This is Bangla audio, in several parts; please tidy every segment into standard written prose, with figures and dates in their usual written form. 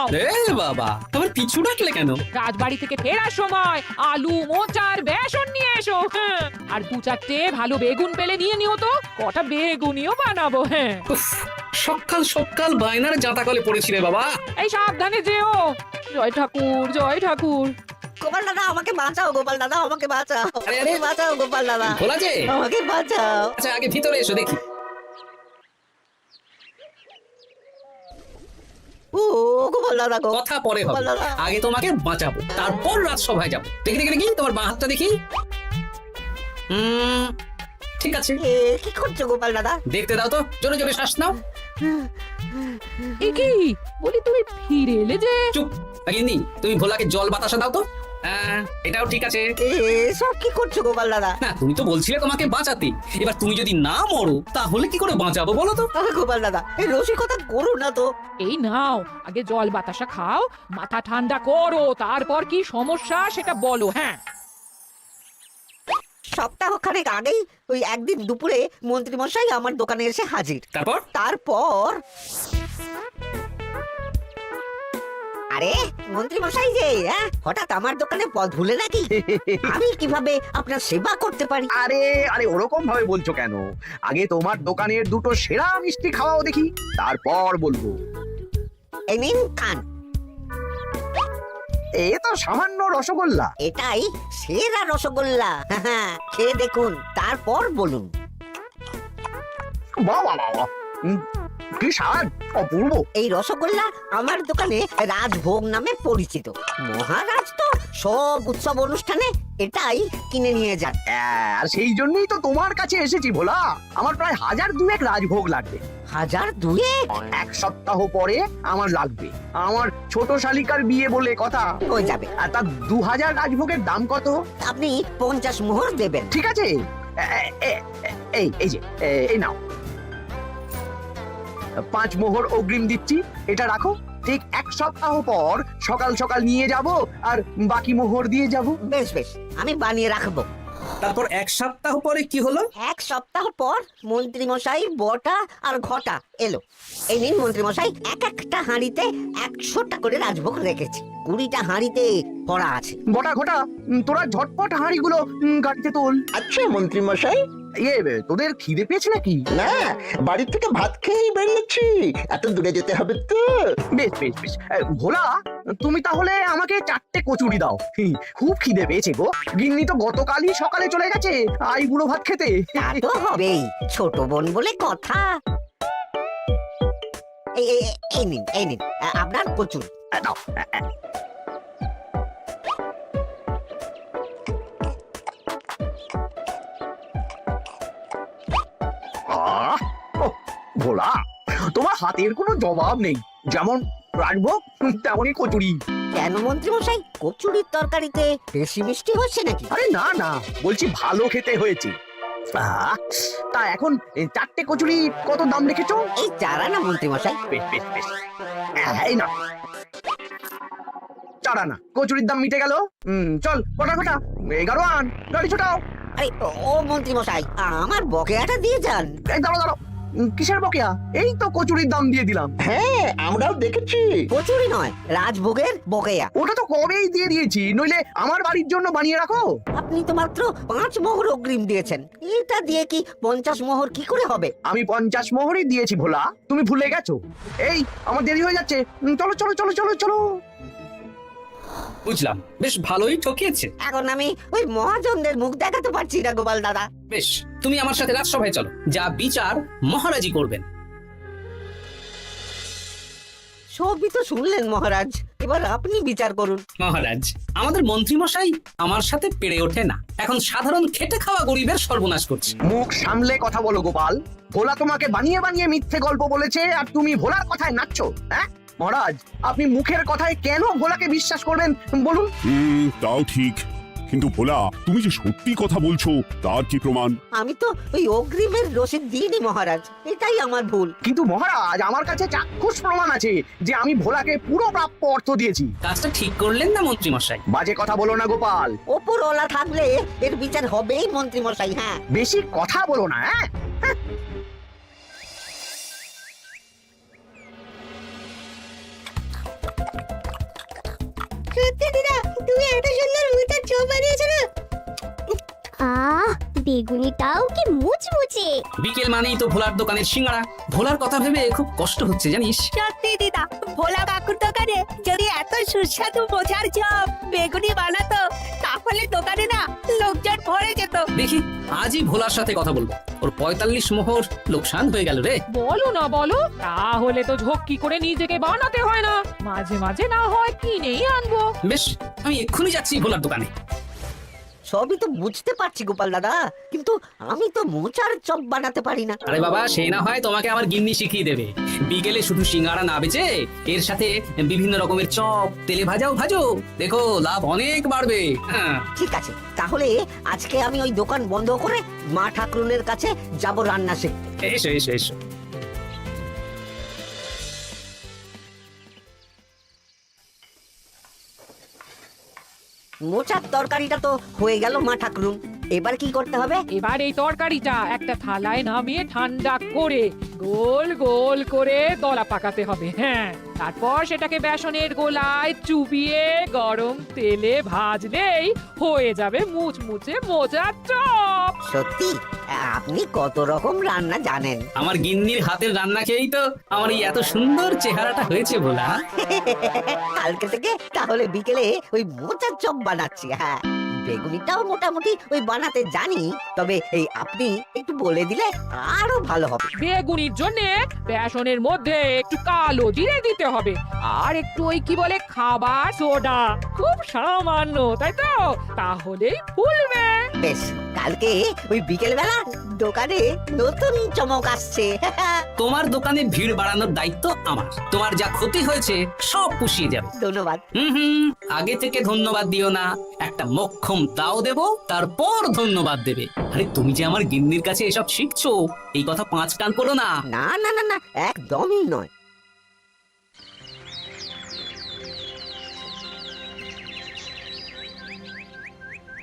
এ বাবা, তোমার পিছু ডাকলে কেন? রাজবাড়ি থেকে ফেরার সময় আলু মোচার বেসন নিয়ে এসো। হ্যাঁ, আর 2-4টে ভালো বেগুন পেলে নিয়ে নিও তো, কটা বেগুনিও বানাবো। হ্যাঁ, উফ, সকাল সকাল বায়নার জাঁতাকলে পড়েছিলে বাবা। এই সাবধানে যেও। জয় ঠাকুর, জয় ঠাকুর। গোপাল দাদা আমাকে বাঁচাও, গোপাল দাদা আমাকে বাঁচাও, আরে, আরে। বাঁচাও গোপাল দাদা, খোলা যে? আমাকে বাঁচাও। আচ্ছা, আগে ভিতরে এসো দেখি। ও গোপাল দাদা গো, কথা পরে হবে, গোপাল দাদা। আগে তোমাকে বাঁচাবো, তারপর রাজসভায় যাবো। দেখি দেখি দেখি তোমার বাঁ হাতটা দেখি। ঠিক আছে, এ কি করছো গোপাল দাদা? দেখতে দাও তো, জোরে জোরে শ্বাস নাও। এ কি বলি, তুমি ফিরে এলে যে? চুপ। গিন্নি, তুমি ভোলাকে জল বাতাসা দাও তো। এটাও ঠিক আছে। সব কি করছো গোপাল দাদা? না, তুমি তো বলছিলে তোমাকে বাঁচাতে, এবার তুমি যদি না মরো তাহলে কি করে বাঁচাবো বলো তো? গোপাল দাদা এই রসিকতা করো না তো। এই নাও, আগে জল বাতাসা খাও, মাথা ঠান্ডা করো, তারপর কি সমস্যা সেটা বলো। হ্যাঁ, সপ্তাহখানেক আগেই ওই একদিন দুপুরে মন্ত্রী মশাই আমার দোকানে এসে হাজির। তারপর? তারপর আরে মন্ত্রী মশাই যে হঠাৎ আমার দোকানে পথ ভুলে নাকি? আমি কিভাবে আপনার সেবা করতে পারি? আরে আরে ওরকম ভাবে বলছো কেন? আগে তোমার দোকানের দুটো সেরা মিষ্টি খাওয়াও দেখি, তারপর বলবো। এই নিন খান। এ তো সামান্য রসগোল্লা। এটাই সেরা রসগোল্লা। খেয়ে দেখুন, তারপর বলুন। বাহ বাহ বাহ, কি স্বাদ, অপূর্ব। এই রসগোল্লা আমার দোকানে রাজভোগ নামে পরিচিত। মহারাজ তো সব উৎসব অনুষ্ঠানে এটাই কিনে নিয়ে যান। আর সেই জন্যই তো তোমার কাছে এসেছি ভোলা। আমার প্রায় 1002 রাজভোগ লাগবে। 1002? এক সপ্তাহ পরে আমার লাগবে। আমার ছোট শালিকার বিয়ে বলে কথা। হয়ে যাবে। আর তার 2000 রাজভোগের দাম কত? আপনি 50 মোহর দেবেন। ঠিক আছে, এই যে এই নাও, 5 মোহর অগ্রিম দিচ্ছি। এটা রাখো। ঠিক এক সপ্তাহ পর সকাল সকাল নিয়ে যাব আর বাকি মোহর দিয়ে যাব। বেশ বেশ, আমি বানিয়ে রাখবো। তারপর এক সপ্তাহ পরে কি হলো? এক সপ্তাহ পর মন্ত্রী মশাই বটা আর ঘটা এলো। এই নিন মন্ত্রী মশাই, এক একটা হাঁড়িতে 100টা করে রাজভোগ রেখেছি। 20টা হাঁড়িতে ভরা আছে। বটা ঘটা, তোরা ঝটপট হাঁড়িগুলো গাড়িতে তোল। আচ্ছা মন্ত্রী মশাই, তোদের খিদে পেয়েছে নাকি? না বাড়ি থেকে ভাত খেয়েই বেরিয়েছি, এত দূরে যেতে হবে তো। বেশ বেশ বেশ, ভোলা তুমি তাহলে আমাকে 4টে কচুরি দাও। খুব খিদে পেয়েছে গো। গিন্নি তো গতকালই সকালে চলে গেছে আই বুড়ো ভাত খেতে। তা তো হবেই, ছোট বোন বলে কথা। এই নিন এই নিন আপনার কচুর। দাও। ভোলা, তোমার হাতের কোনো জবাব নেই। যেমন রাজভোগ তেমনই কচুরি। কেন মন্ত্রী মশাই, কচুরির তরকারিতে বেশি মিষ্টি হচ্ছে নাকি? আরে না না, বলছি ভালো খেতে হয়েছে। তা এখন 4টে কচুরি কত দাম রেখেছো? এই চারা না মন্ত্রী মশাই। বেশ বেশ বেশ, এই না 4 আনা কচুরির দাম মিটে গেল। চল কটা কটা 11 আন, গাড়ি ছোটাও। আরে ও মন্ত্রী মশাই, আমার বকেয়াটা দিয়ে যান। এই দাঁড়াও দাঁড়াও, কিসের বকেয়া? এই তো কচুরির দাম দিয়ে দিলাম। হ্যাঁ আমরাও দেখেছি। কচুরি নয়, রাজভোগের বকেয়া। ওটা তো কবেই দিয়ে দিয়েছি, নইলে আমার বাড়ির জন্য বানিয়ে রাখো। আপনি তো মাত্র 5 মোহর অগ্রিম দিয়েছেন, এটা দিয়ে কি 50 মোহর কি করে হবে? আমি 50 মোহরই দিয়েছি ভোলা, তুমি ভুলে গেছো। এই আমার দেরি হয়ে যাচ্ছে, চলো চলো চলো চলো চলো। বুঝলাম, বেশ ভালোই ঠকিয়েছে। এখন আমি ওই মহাজনদের মুখ দেখাতে পারছি না গোপাল দাদা। বেশ, তুমি আমার সাথে রাজসভায় চলো, যা বিচার মহারাজই করবেন। সবই তো শুনলেন মহারাজ, এবার আপনি বিচার করুন। মহারাজ, আমাদের মন্ত্রী মশাই আমার সাথে পেরে ওঠে না, এখন সাধারণ খেটে খাওয়া গরিবের সর্বনাশ করছে। মুখ সামলে কথা বলো গোপাল। ভোলা তোমাকে বানিয়ে বানিয়ে মিথ্যে গল্প বলেছে আর তুমি ভোলার কথায় নাচছো। মহারাজ, আপনি মুখের কথায় কেন ভোলাকে বিশ্বাস করবেন বলুন? তাও ঠিক, কিন্তু ভোলা তুমি যে সত্যি কথা বলছো তার কি প্রমাণ? আমি তো ওই অগ্রিমের রসিদ দিইনি মহারাজ, এটাই আমার ভুল। কিন্তু মহারাজ, আমার কাছে চাক্ষুষ প্রমাণ আছে যে আমি ভোলাকে পুরো প্রাপ্য অর্থ দিয়েছি। কাজটা ঠিক করলেন না মন্ত্রী মশাই? বাজে কথা বলো না গোপাল। ওপরওয়ালা থাকলে এর বিচার হবেই মন্ত্রী মশাই। হ্যাঁ, বেশি কথা বলো না। সত্যি দিদা তুমি এত সুন্দর মোচার চপ বানিয়েছো না। বেগুনিটাও কি মুচমুচে। বিকেল মানেই তো ভোলার দোকানের সিঙ্গাড়া। ভোলার কথা ভেবে খুব কষ্ট হচ্ছে জানিস। সত্যি দিদা ভোলা কাকুর দোকানে যদি এত সুস্বাদু মোচার চপ বেগুনি বানাতো তাহলে দোকানে না লোকজন ভরে যেত। দেখি আজই ভোলার সাথে কথা বলবো। ওর 45 মোহর লোকসান হয়ে গেল রে। বলো না বলো, তাহলে তো ঝক্কি করে নিজেকে বানাতে হয় না, মাঝে মাঝে না হয় কিনেই আনবো। বেশ, আমি এক্ষুনি যাচ্ছি ভোলার দোকানে। সবই তো বুঝতে পারছি গোপাল দাদা, কিন্তু আমি তো মোচার চপ বানাতে পারি না। আরে বাবা, সে না হয় তোমাকে আমার গিন্নি শিখিয়ে দেবে। বিকেলে শুধু সিঙ্গাড়া না বেচে এর সাথে বিভিন্ন রকমের চপ, তেলে ভাজাও ভাজো, দেখো লাভ অনেক বাড়বে। হ্যাঁ, ঠিক আছে, তাহলে আজকে আমি ওই দোকান বন্ধ করে মা ঠাকুরনের কাছে যাব রান্না শিখতে। এসো এসো এসো। মোচার তরকারিটা তো হয়ে গেল মা ঠাকুরুন, এবার কি করতে হবে? এবার এই তরকারিটা একটা থালায় নামিয়ে ঠান্ডা করে গোল গোল করে দলা পাকাতে হবে। হ্যাঁ, তারপর সেটাকে বেসনের গোলায় চুবিয়ে গরম তেলে ভাজলেই হয়ে যাবে মুচমুচে মোচার চপ। সত্যি আপনি কত রকম রান্না জানেন। আমার গিন্নির হাতের রান্না খেয়েই তো আমার এই এত সুন্দর চেহারাটা হয়েছে ভোলা। কালকে থেকে তাহলে বিকেলে ওই মোচার চপ বানাচ্ছি। হ্যাঁ, বেগুনিটাও মোটামুটি ওই বানাতে জানি, তবে এই আপনি একটু বলে দিলে আরো ভালো হবে। বেগুনির জন্য বেসনের মধ্যে একটু কালো জিরে দিতে হবে, আর একটু ওই কি বলে খাবার সোডা, খুব সামান্য, তাই তো? তাহলেই ফুলবে। বেশ, কালকে ওই বিকেল বেলা দোকানে নতুন চমক আসছে। তোমার দোকানে ভিড় বাড়ানোর দায়িত্ব আমার। তোমার যা ক্ষতি হয়েছে সব পুষিয়ে যাবে। ধন্যবাদ। হুম, আগে থেকে ধন্যবাদ দিও না, একটা মক্ষম দাও দেব, তারপর ধন্যবাদ দেবে। আরে তুমি যে আমার গিন্নির কাছে এসব শিখছো, এই কথা 5 কান করো না। না না না না, একদমই নয়।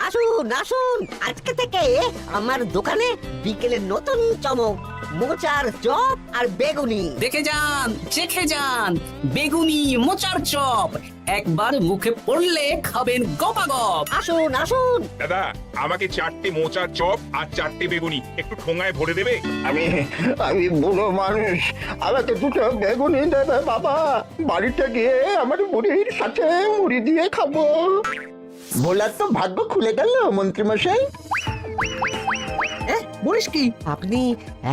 আসুন আসুন, আজকে থেকে আমার দোকানে বিকেলের নতুন চমক, মোচার চপ আর বেগুনি। দেখে যান, চেখে যান, বেগুনি মোচার চপ একবার মুখে পড়লে খাবেন গপাগপ। আসুন আসুন। দাদা, আমাকে 4টে মোচার চপ আর 4টে বেগুনি একটু ঠোঙায় ভরে দেবে? আমি বুড়ো মানুষ, আমাকে দুটো বেগুনি দেবে বাবা। বাড়িতে গিয়ে আমার মুড়ির সাথে মুড়ি দিয়ে খাবো। ভোলার তো ভাগ্য খুলে গেল মন্ত্রীমশাই। বলিস কি? আপনি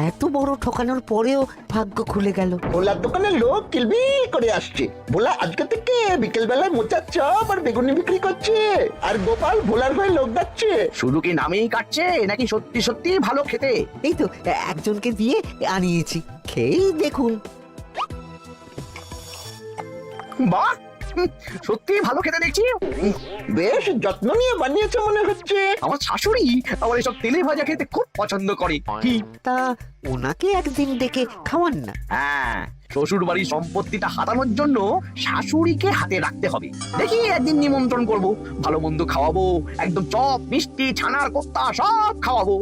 এত বড় ঠকানোর পরেও ভাগ্য খুলে গেল। ভোলার দোকানে লোক কিলবিল করে আসছে। ভোলা আজকে থেকে বিকেল বেলায় মোচার চপ আর বেগুনি বিক্রি করছে, আর গোপাল ভোলার হয়ে লোক যাচ্ছে। শুধু কি নামেই কাটছে নাকি সত্যি সত্যি ভালো খেতে? এই তো একজনকে দিয়ে আনিয়েছি, খেয়েই দেখুন। বাহ, সত্যি ভালো খেতে দেখছি। বেশ যত্ন নিয়ে বানিয়েছে মনে হচ্ছে। আমার শাশুড়ি আমার এসব তেলে ভাজা খেতে খুব পছন্দ করে। কি? তা ওনাকে একদিন ডেকে খাওয়ান না। হ্যাঁ, শ্বশুর বাড়ির সম্পত্তিটা হাতানোর জন্য শাশুড়িকে হাতে রাখতে হবে। দেখি একদিন নিমন্ত্রণ করব, ভালো মন্দ খাওয়াবো, একদম চপ, মিষ্টি, ছানার কোপ্তা সব খাওয়াবো।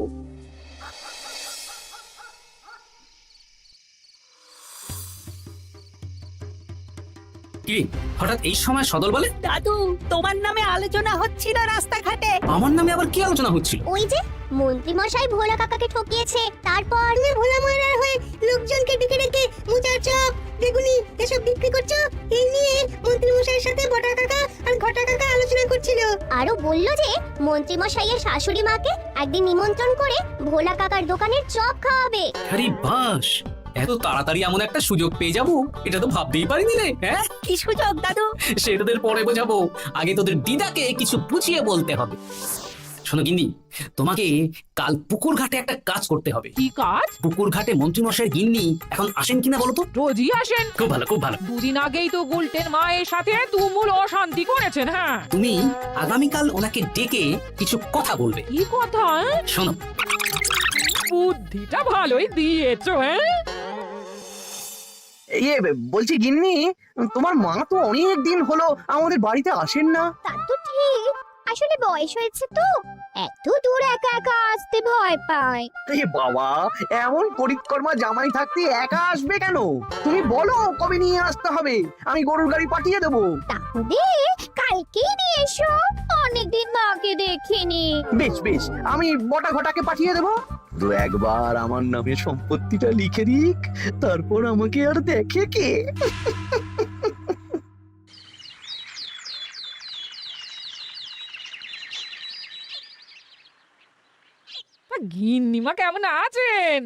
কি হঠাৎ এই সময় সদল বলে? দাদু তোমার নামে আলোচনা হচ্ছিল রাস্তাঘাটে। আমার নামে আবার কি আলোচনা হচ্ছিল? ওই যে মন্ত্রী মশাই ভোলা কাকাকে ঠকিয়েছে, তারপর ভোলা ময়রার হয়ে লোকজনকে ডেকে ডেকে মোচার চপ বেগুনি এসব বিক্রি করছো, এই নিয়ে মন্ত্রী মশাইয়ের সাথে বটা কাকা আর ঘটা কাকা আলোচনা করছিল। আরো বললো যে মন্ত্রী মশাইয়ের শাশুড়ি মাকে একদিন নিমন্ত্রণ করে ভোলা কাকার দোকানের চপ খাওয়াবে। আরে বাস, এত তাড়াতাড়ি এমন একটা সুযোগ পেয়ে যাবো, এটা তো ভাবতেই পারিনি রে। হ্যাঁ, কি সুযোগ দাদু? সে তোদের পরে বোঝাবো, আগে তোদের দিদাকে কিছু বুঝিয়ে বলতে হবে। শোনো গিন্নি, তোমাকে কাল পুকুর ঘাটে একটা কাজ করতে হবে। কি কাজ? পুকুর ঘাটে মন্ত্রীমশাইয়ের গিন্নি এখন আসেন কিনা বলো তো? রোজই আসেন। খুব ভালো, খুব ভালো। দুদিন আগেই তো গুলটেন মায়ের সাথে তুমুল অশান্তি করেছেন। হ্যাঁ, তুমি আগামীকাল ওনাকে ডেকে কিছু কথা বলবে। কি কথা? শোনো, বুদ্ধিটা ভালোই দিয়েছো। হ্যাঁ, ইয়ে বলছি গিন্নি, তোমার মা তো অনেক দিন হলো আমাদের বাড়িতে আসেন না। তা তো ঠিক, আসলে বয়স হয়েছে তো, এত দূর একা একা আসতে ভয় পায়। এ বাবা, এমন পরিক্রমা জামাই থাকতে একা আসবে কেন? তুমি বলো কবে নিয়ে আসতে হবে, আমি গরুর গাড়ি পাঠিয়ে দেবো। তাহলে কাল মাকেই নিয়ে এসো, অনেকদিন মাকে দেখিনি। বেশ বেশ, আমি বটা ঘটাকে পাঠিয়ে দেবো। তো একবার আমার নামে সম্পত্তিটা লিখে দিক, তারপর আমাকে আর দেখে কে। তা গিন্নিমা কেমন আছেন?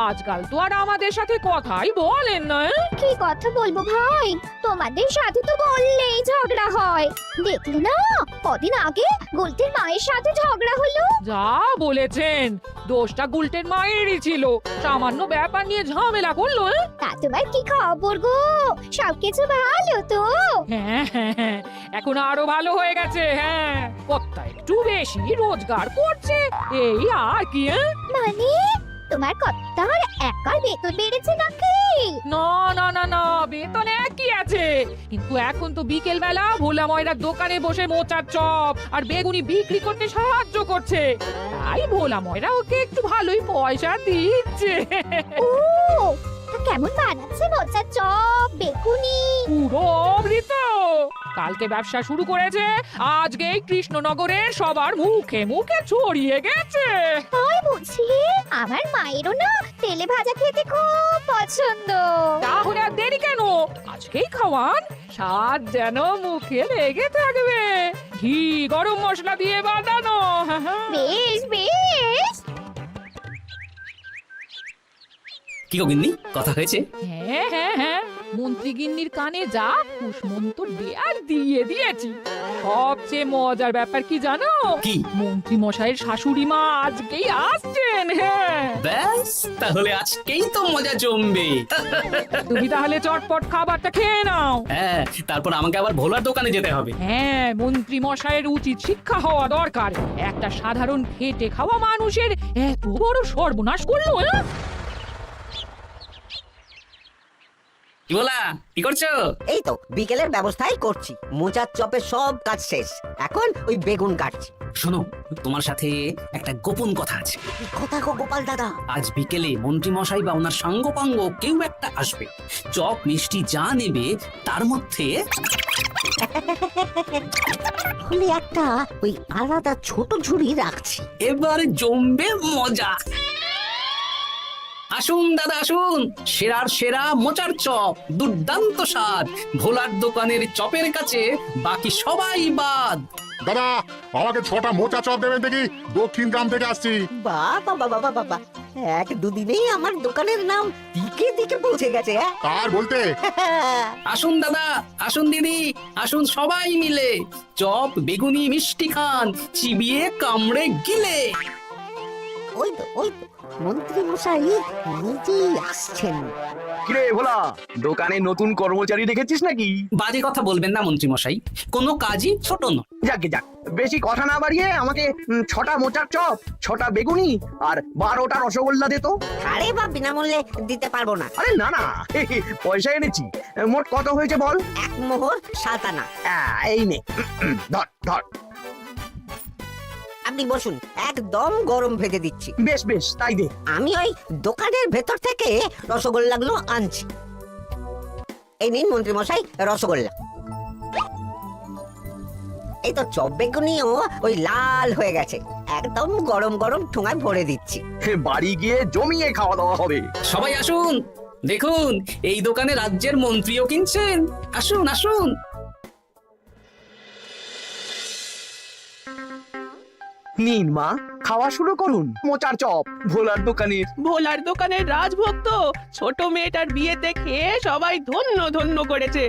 আজকাল তো আর আমাদের সাথে কথাই বলেন না। কি কথা বলবো ভাই, তোমাদের সাথে তো বললেই ঝগড়া হয়। দেখলে না, কদিন আগে গুলতির মায়ের সাথে ঝগড়া হলো। যা বলেছেন, দোষটা গুলটের মায়েরই ছিল। সামান্য ব্যাপার নিয়ে ঝামেলা করলো। তা তোমার কি খবর গো? সবকিছু ভালো তো? হ্যাঁ হ্যাঁ হ্যাঁ, এখন আরো ভালো হয়ে গেছে। হ্যাঁ, কর্তা একটু বেশি রোজগার করছে, এই আর কি। মানে তোমার কর্তার একার বেতন বেড়েছে নাকি? না না না না, বেতন একই আছে, কিন্তু এখন তো বিকেল বেলা ভোলা ময়রার দোকানে বসে মোচার চপ আর বেগুনি বিক্রি করতে সাহায্য করছে। তাই ভোলা ময়রা ওকে একটু ভালোই পয়সা দিচ্ছে। ও, তা কেমন বানাচ্ছে মোচার চপ বেগুনি? পুরো অমৃত। কালকে ব্যবসা শুরু করেছে, আজকেই কৃষ্ণনগরের সবার মুখে মুখে ছড়িয়ে গেছে। তাই বুঝি? আমার মায়েরও না তেলে ভাজা খেতে খুব পছন্দ। তাহলে আর দেরি কেন, আজকেই খাওয়ান, স্বাদ যেন মুখে লেগে থাকবে। ঘি গরম মশলা দিয়ে বানানো। বেশ বেশ। কি গো গিন্নি, কথা হয়েছে? হ্যাঁ হ্যাঁ হ্যাঁ, মন্ত্রী গিন্নির কানে যা কুসমন্ত দেয়ার দিয়ে দিয়েছি। সবচেয়ে মজার ব্যাপার কি জানো? কি? মন্ত্রী মশাইয়ের শাশুড়ি মা আজকেই আসছেন। হ্যাঁ, ব্যাস, তাহলে আজকেই তো মজা জমবে। তুমি তাহলে চটপট খাবারটা খেয়ে নাও। হ্যাঁ, তারপর আমাকে আবার ভোলার দোকানে যেতে হবে। হ্যাঁ, মন্ত্রী মশাইয়ের উচিত শিক্ষা হওয়া দরকার। একটা সাধারণ খেটে খাওয়া মানুষের এত বড় সর্বনাশ করলো। কি বলা, কি করছো? এই তো বিকেলের ব্যবস্থাই করছি, মোচার চপের সব কাজ শেষ, এখন ওই বেগুন কাটছি। শোনো, তোমার সাথে একটা গোপন কথা আছে। কি কথা গো গোপাল দাদা? আজ বিকেলে মন্ত্রী মশাই বা ওনার সাঙ্গপাঙ্গ কেউ একটা আসবে। চপ মিষ্টি যা নেবে তার মধ্যে তাহলে একটা ওই আলাদা ছোট ঝুড়ি রাখছি। এবার জমবে মজা। আসুন দাদা আসুন, সেরার সেরা মোচার চপ, দুর্দান্ত স্বাদ। ভোলার দোকানের চপের কাছে বাকি সবাই বাদ। দাদা, আমাকে 6টা মোচা চপ দেবেন দেখি, দক্ষিণ গ্রাম থেকে আসছি। বাবা বাবা বাবা, এক দুদিনেই আমার দোকানের নাম দিকে দিকে পৌঁছে গেছে। কার বলতে? আসুন দাদা, আসুন দিদি, আসুন সবাই মিলে চপ বেগুনি মিষ্টি খান, চিবিয়ে কামড়ে গিলে। ওই তো মন্ত্রী মশাই নিজেই আসছেন। কিরে ভোলা, দোকানে নতুন কর্মচারী রেখেছিস নাকি? বাজে কথা বলবেন না মন্ত্রী মশাই, কোনো কাজই ছোট নয়। যাকে যাক, বেশি কথা না বাড়িয়ে আমাকে 6টা মোচার চপ, 6টা বেগুনি আর 12টা রসগোল্লা দে তো। আরে বা বিনামূল্যে দিতে পারবো না। আরে না না, পয়সা এনেছি। মোট কত হয়েছে বল? 1 মোহর 7 আনা। এই নে, ধর ধর। আপনি বসুন, একদম গরম ভেজে দিচ্ছি। বেশ বেশ, তাই দে। আমি ওই দোকানের ভেতর থেকে রসগোল্লাগুলো আনছি। এই নিন মন্ত্রী মশাই রসগোল্লা। এই তো চপ বেগুনিও ওই লাল হয়ে গেছে, একদম গরম গরম ঠোঙায় ভরে দিচ্ছি। বাড়ি গিয়ে জমিয়ে খাওয়া দাওয়া হবে। সবাই আসুন, দেখুন এই দোকানে রাজ্যের মন্ত্রীও কিনছেন। আসুন আসুন। নিন মা, খাওয়া শুরু করুন মোচার চপ ভোলার দোকানের। ভোলার দোকানের রাজভক্ত ছোট মেয়েটার বিয়েতে খেয়ে সবাই ধন্য ধন্য করেছে।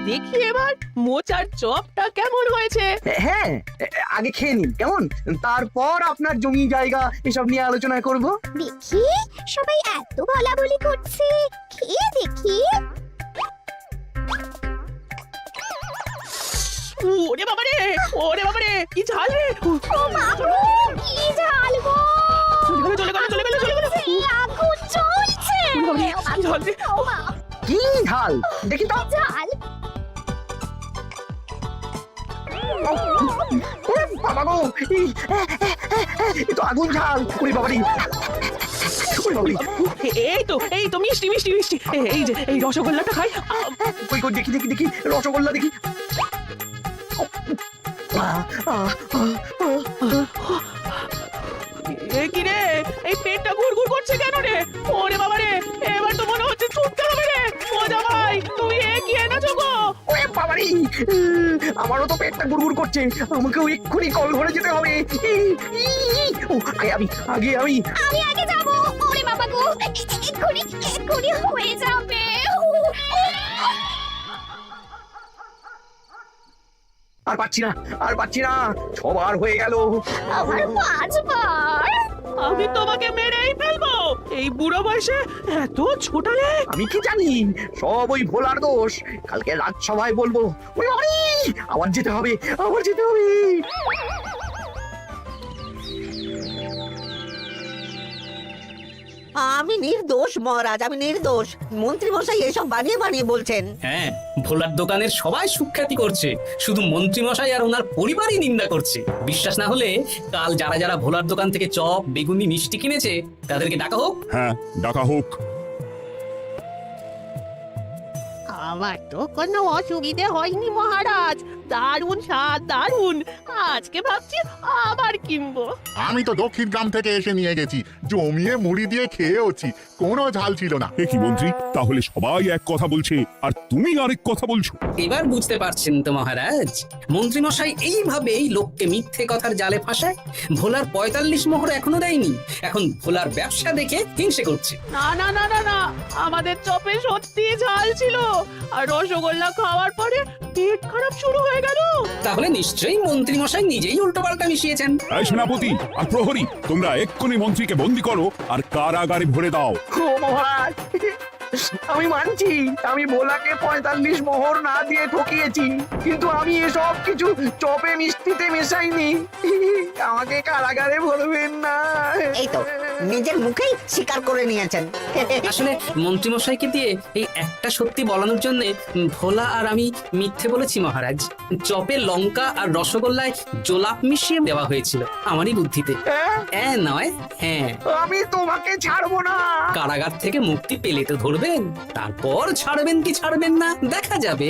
দেখি এবার মোচার চপটা কেমন হয়েছে। হ্যাঁ, আগে খেয়ে নিন কেমন, তারপর আপনার জমি জায়গা এসব নিয়ে আলোচনা করব। দেখি সবাই এত বলাবলি করছে, খেয়ে দেখি। ওরে বাবারে, ওরে বাবারে, কি ঝাল রে! ও মা গো, কি ঝাল গো! চলে গেল, চলে গেল, চলে গেল, চলে গেল। সেই আগুন জ্বলছে। ওরে বাবারে, কি ঝাল রে! ও মা, কি ঝাল দেখি তো। ঝাল। ওরে বাবা গো, এই তো আগুন ঝাল। ওরে বাবারি, ওরে বাবারি। এই তো মিষ্টি মিষ্টি মিষ্টি। এই যে এই রসগোল্লাটা খাই। কই কই দেখি দেখি দেখি রসগোল্লা দেখি। এ কি রে, এই পেটটা গুড়গুড় করছে কেন রে? ওরে বাবা রে, এবার তো মনে হচ্ছে ছুটতে হবে রে। ও জামাই, তুমি এ কি এনেছো গো? ওরে বাবারে, আমারও তো পেটটা গুড়গুড় করছে, আমাকেও এক্ষুনি কল ঘরে যেতে হবে। ও, আগে আমি আমি আগে যাব। ওরে বাবা গো, এক্ষুনি হয়ে যাবে। আর পাচ্ছি না, 6 বার হয়ে গেল। আমার 5 বার। আমি তোমাকে মেরেই ফেলবো। এই বুড়ো বয়সে এত ছোটালে? আমি কি জানি, সব ওই ভোলার দোষ। কালকে রাজসভায় বলবো। ওই বাবারে, আবার যেতে হবে। আমি নির্দোষ মহারাজ, আমি নির্দোষ। মন্ত্রী মশাই এসব বানিয়ে বানিয়ে বলছেন। হ্যাঁ, ভোলার দোকানের সবাই সুখ্যাতি করছে, শুধু মন্ত্রীমশাই আর ওনার পরিবারই নিন্দা করছে। বিশ্বাস না হলে কাল যারা যারা ভোলার দোকান থেকে চপ, বেগুনি, মিষ্টি কিনেছে তাদেরকে ডাকা হোক। হ্যাঁ, ডাকা হোক। আমার তো কোনো অসুবিধে হয়নি মহারাজ। দারুণ স্বাদ, দারুণ। আজকে ভাবছি আবার কিনবো। আমি তো দক্ষিণ গ্রাম থেকে এসে নিয়ে গেছি, জমিয়ে মুড়ি দিয়ে খেয়েওছি, কোনো ঝাল ছিল না। এ কি মন্ত্রী, তাহলে সবাই এক কথা বলছে আর তুমি আরেক কথা বলছো? এবার বুঝতে পারছেন তো মহারাজ, মন্ত্রীমশাই এইভাবেই লোককে মিথ্যে কথার জালে ফাঁসায়। ভোলার 45 মোহর এখনো দেয়নি, এখন ভোলার ব্যবসা দেখে হিংসে করছে। না না না না না, আমাদের চপে সত্যি ঝাল ছিল। আর রসগোল্লা খাওয়ার পরে পেট খারাপ শুরু হয়ে গেল। তাহলে নিশ্চয়ই মন্ত্রীমশাই নিজেই উল্টোপাল্টা মিশিয়েছেন। এই সেনাপতি আর প্রহরী, তোমরা এক্ষুনি মন্ত্রীকে বন্দি করো আর কারাগারে ভরে দাও। ও মহারাজ, আমি মানছি আমি ভোলাকে 45 মোহর না দিয়ে ঠকিয়েছি, কিন্তু আমি এসব কিছু চপে মিষ্টিতে মেশাইনি। আমাকে কারাগারে ভরবেন না। এই তো নিজের মুখেই স্বীকার করে নিয়েছেন। আসলে মন্ত্রীমশাইকে দিয়ে এই একটা সত্যি বলানোর জন্য ভোলা আর আমি মিথ্যে বলেছি মহারাজ। চপে লঙ্কা আর রসগোল্লায় জোলাপ মিশিয়ে দেওয়া হয়েছিল আমারই বুদ্ধিতে। নয়, হ্যাঁ। আমি তোমাকে ছাড়বো না। কারাগার থেকে মুক্তি পেলে তো ধরবেন, তারপর ছাড়বেন কি ছাড়বেন না দেখা যাবে।